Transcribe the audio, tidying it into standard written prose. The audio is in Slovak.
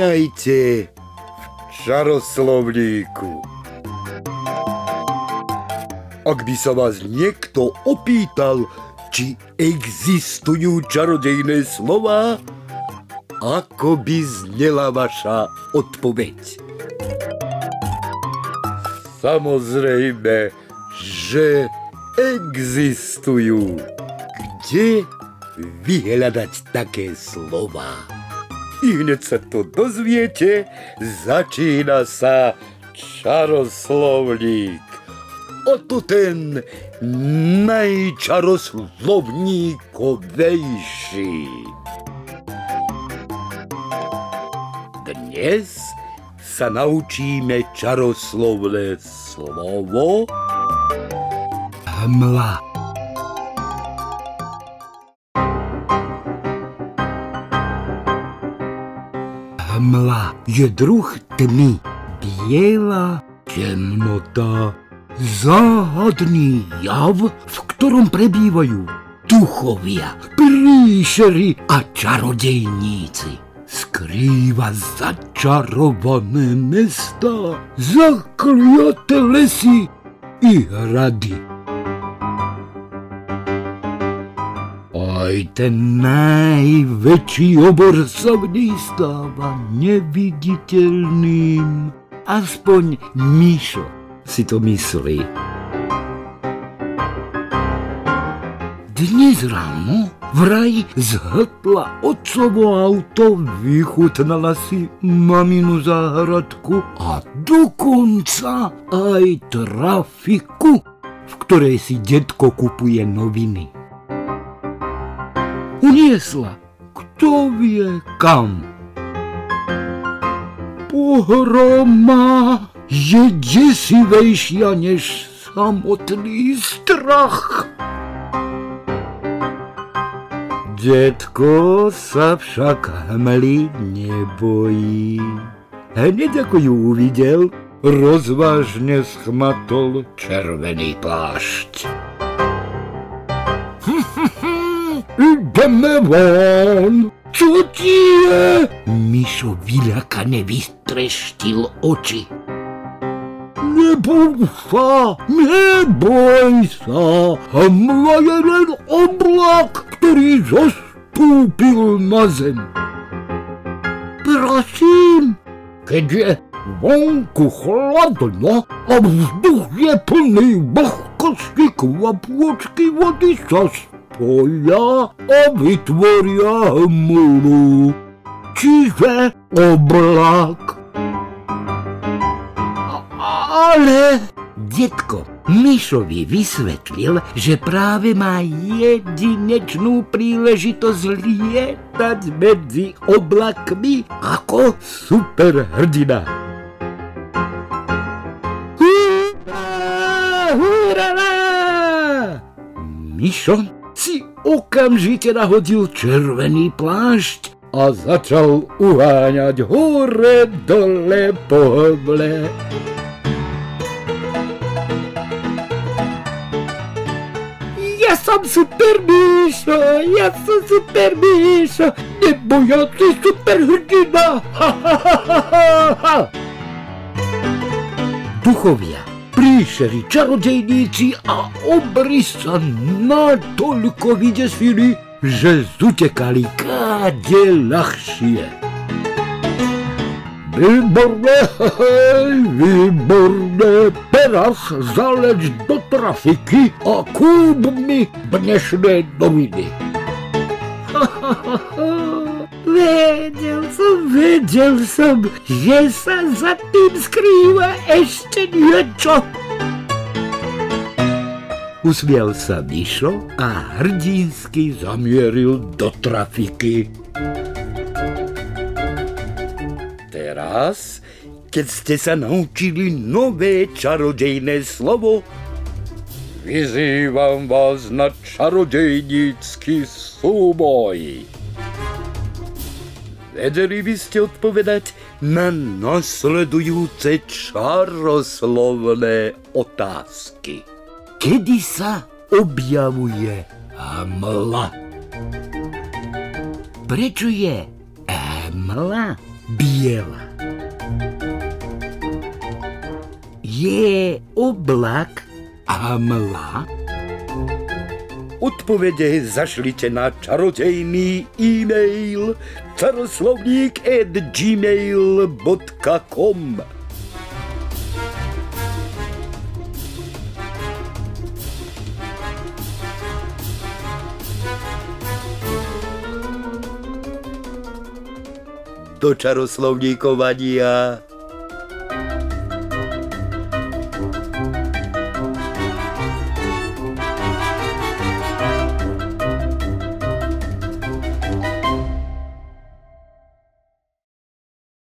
Vítajte v čaroslovníku. Ak by sa vás niekto opýtal, či existujú čarodejné slová, ako by znela vaša odpoveď? Samozrejme, že existujú. Kde vyhľadať také slová? I hneď sa to dozviete, začína sa čaroslovník. O to ten najčaroslovníkovejší. Dnes sa naučíme čaroslovné slovo hmla. Hmla je druh tmy, biela temnota, záhadný jav, v ktorom prebývajú duchovia, príšery a čarodejníci. Skrýva začarované mestá, zakliaté lesy i hrady. Aj ten najväčší obor sa v nej stáva neviditeľným. Aspoň Mišo si to myslí. Dnes ráno vraj zhltla otcovo auto, vychutnala si maminu záhradku a dokonca aj trafiku, v ktorej si detko kupuje noviny. Uniesla, kto vie kam. Pohroma je desivejšia než samotný strach. Detko sa však hmly nebojí. Hneď ako ju uvidel, rozvážne schmatol červený plášť. Ideme von! Čo ti je? Mišo vyľakane vystreštil oči. Neboj sa! Hmla je len oblak, ktorý zostúpil na zem. Prosím, keď je vonku chladno a vzduch je plný vlhkosti, kvapôčky vody sa spoja a vytvoria hmlu, čiže oblak. Ale detko Mišovi vysvetlil, že práve má jedinečnú príležitosť lietať medzi oblakmi ako superhrdina. Hurá! Mišo si okamžite nahodil červený plášť a začal uháňať hore dole po hmle. Ja som super Mišo, nebojací superhrdina. Duchovia, príšeri, čarodejníci a obry sa natoľko vydesili, že zutekali káde ľahšie. Výborné, teraz zaleď do trafiky a kúp mi dnešné noviny. Vedel som, že sa za tým skrýva ešte niečo. Usmial sa Mišo a hrdinsky zamieril do trafiky. Teraz, keď ste sa naučili nové čarodejné slovo, vyzývam vás na čarodejnícky súboj. Vedeli by ste odpovedať na nasledujúce čaroslovné otázky. Kedy sa objavuje hmla? Prečo je hmla biela. Je oblak a mla? Odpovede zašlite na čarodejný e-mail čaroslovník@gmail.com. Do čaroslovníkovania.